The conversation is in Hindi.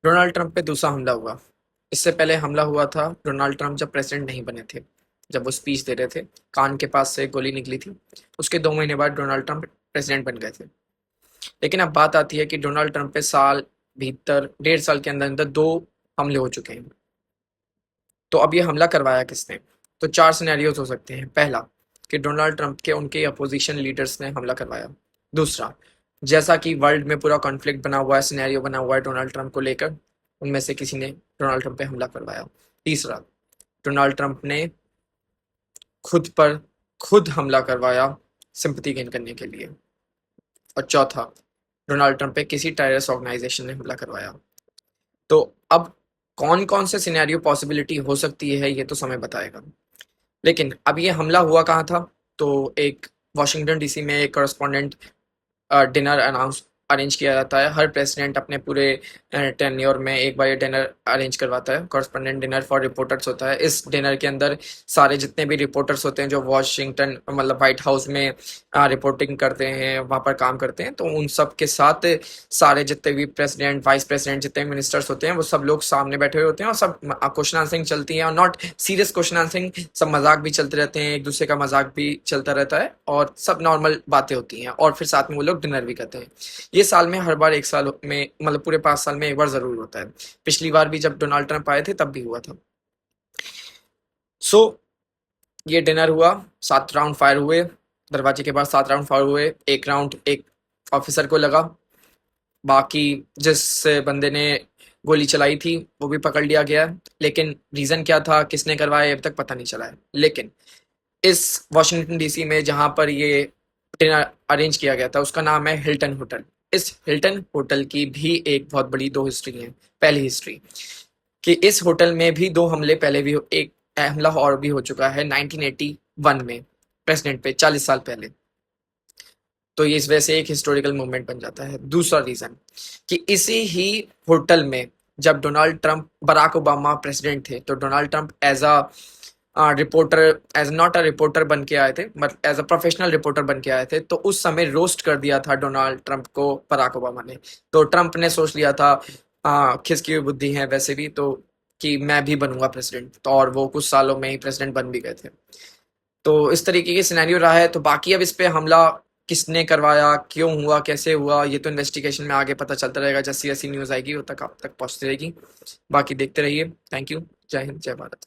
डोनाल्ड ट्रंप पे दूसरा हमला हुआ। इससे पहले हमला हुआ था डोनाल्ड ट्रंप जब प्रेसिडेंट नहीं बने थे, जब वो स्पीच दे रहे थे, कान के पास से गोली निकली थी। उसके 2 महीने बाद डोनाल्ड ट्रंप प्रेसिडेंट बन गए थे। लेकिन अब बात आती है कि डोनाल्ड ट्रंप पे साल भीतर 1.5 साल के अंदर अंदर 2 हमले हो चुके हैं। तो अब ये हमला करवाया किसने? तो 4 सिनेरियोज हो सकते हैं। पहला, कि डोनाल्ड ट्रंप के उनके अपोजिशन लीडर्स ने हमला करवाया। दूसरा, जैसा कि वर्ल्ड में पूरा कॉन्फ्लिक्ट बना हुआ है, सिनेरियो बना हुआ है डोनाल्ड ट्रंप को लेकर, उनमें से किसी ने डोनाल्ड ट्रंप पे हमला करवाया। तीसरा, डोनाल्ड ट्रंप ने खुद पर खुद हमला करवाया सिंपैथी गेन करने के लिए। और चौथा, डोनाल्ड ट्रंप पे किसी टेररिस्ट ऑर्गेनाइजेशन ने हमला करवाया। तो अब कौन कौन से सिनेरियो पॉसिबिलिटी हो सकती है ये तो समय बताएगा। लेकिन अब ये हमला हुआ कहाँ था? तो एक वॉशिंगटन डीसी में एक करस्पॉन्डेंट डिनर अरेंज किया जाता है। हर प्रेसिडेंट अपने पूरे टेन्योर में एक बार ये डिनर अरेंज करवाता है। कॉरस्पॉन्डेंट डिनर फॉर रिपोर्टर्स होता है। इस डिनर के अंदर सारे जितने भी रिपोर्टर्स होते हैं जो वॉशिंगटन मतलब व्हाइट हाउस में रिपोर्टिंग करते हैं, वहाँ पर काम करते हैं, तो उन सब के साथ सारे जितने भी प्रेसिडेंट, वाइस प्रेसिडेंट, जितने मिनिस्टर्स होते हैं वो सब लोग सामने बैठे हुए होते हैं और सब क्वेश्चन आंसरिंग चलती है। और नॉट सीरियस क्वेश्चन आंसरिंग, सब मजाक भी चलते रहते हैं, एक दूसरे का मजाक भी चलता रहता है और सब नॉर्मल बातें होती हैं और फिर साथ में वो लोग डिनर भी करते हैं। ये साल में हर बार, एक साल में मतलब पूरे 5 साल में एक बार जरूर होता है। पिछली बार भी जब डोनाल्ड ट्रंप आए थे तब भी हुआ था। सो ये डिनर हुआ, 7 राउंड फायर हुए, दरवाजे के बाद 7 राउंड फायर हुए। एक राउंड एक ऑफिसर को लगा, बाकी जिस बंदे ने गोली चलाई थी वो भी पकड़ लिया गया। लेकिन रीजन क्या था, किसने करवाया, अभी तक पता नहीं चला है। लेकिन इस वॉशिंगटन डीसी में जहां पर ये डिनर अरेंज किया गया था उसका नाम है हिल्टन होटल। इस हिल्टन होटल की भी एक बहुत बड़ी 2 हिस्ट्री है। पहली हिस्ट्री कि इस होटल में भी 2 हमले पहले भी एक हमला और भी हो चुका है 1981 में, प्रेसिडेंट पे 40 साल पहले। तो ये इस वजह से एक हिस्टोरिकल मूवमेंट बन जाता है। दूसरा रीजन कि इसी ही होटल में जब Donald Trump, Barack Obama president थे, तो Donald Trump as a reporter, as not a reporter बन के आए थे, मतलब एज अ प्रोफेशनल रिपोर्टर बन के आए थे। तो उस समय रोस्ट कर दिया था डोनाल्ड ट्रंप को बराक ओबामा ने। तो ट्रंप ने सोच लिया था, खिसकी हुई बुद्धि है वैसे भी तो, कि मैं भी बनूंगा प्रेसिडेंट। तो और वो कुछ सालों में ही प्रेसिडेंट बन भी गए थे। तो इस तरीके की सिनेरियो रहा है। तो बाकी अब इस पे हमला किसने करवाया, क्यों हुआ, कैसे हुआ, ये तो इन्वेस्टिगेशन में आगे पता चलता रहेगा। जैसी जैसी न्यूज़ आएगी वो तक आप तक पहुंचती रहेगी। बाकी देखते रहिए। Thank you. जय हिंद, जय भारत।